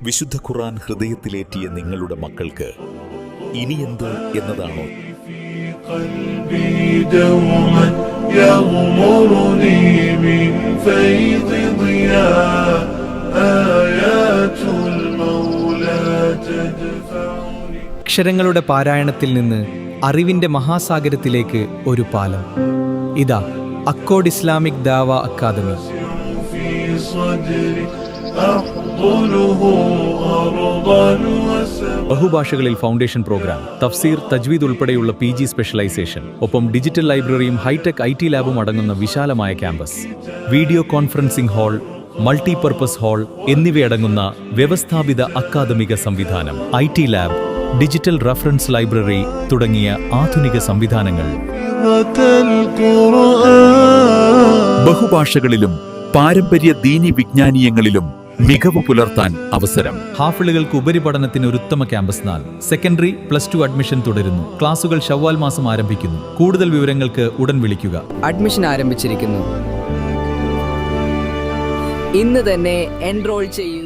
വിശുദ്ധ ഖുർആൻ ഹൃദയത്തിലേറ്റിയ നിങ്ങളുടെ മക്കൾക്ക് ഇനിയെന്ത് എന്നതാണോ? അക്ഷരങ്ങളുടെ പാരായണത്തിൽ നിന്ന് അറിവിന്റെ മഹാസാഗരത്തിലേക്ക് ഒരു പാലം. ഇതാ അക്കോഡ് ഇസ്ലാമിക് ദാവ അക്കാദമി. ബഹുഭാഷകളിൽ ഫൗണ്ടേഷൻ പ്രോഗ്രാം, തഫ്സീർ, തജ്വീദ് ഉൾപ്പെടെയുള്ള PG സ്പെഷ്യലൈസേഷൻ, ഒപ്പം ഡിജിറ്റൽ ലൈബ്രറിയും ഹൈടെക് IT ലാബും അടങ്ങുന്ന വിശാലമായ campus, video conferencing hall, multipurpose hall എന്നിവയടങ്ങുന്ന വ്യവസ്ഥാപിത അക്കാദമിക സംവിധാനം, IT lab, digital reference library തുടങ്ങിയ ആധുനിക സംവിധാനങ്ങൾ. ബഹുഭാഷകളിലും പാരമ്പര്യ ദീനി വിജ്ഞാനീയങ്ങളിലും മികവ് പുലർത്താൻ അവസരം. ഹാഫിളുകൾക്ക് ഉപരിപഠനത്തിന് ഒരു ഉത്തമ ക്യാമ്പസ്. 4 സെക്കൻഡറി +2 അഡ്മിഷൻ തുടരുന്നു. ക്ലാസുകൾ ശവ്വാൽ മാസം ആരംഭിക്കുന്നു. കൂടുതൽ വിവരങ്ങൾക്ക് ഉടൻ വിളിക്കുക. അഡ്മിഷൻ ആരംഭിച്ചിരിക്കുന്നു. ഇന്ന് തന്നെ എൻറോൾ ചെയ്യൂ.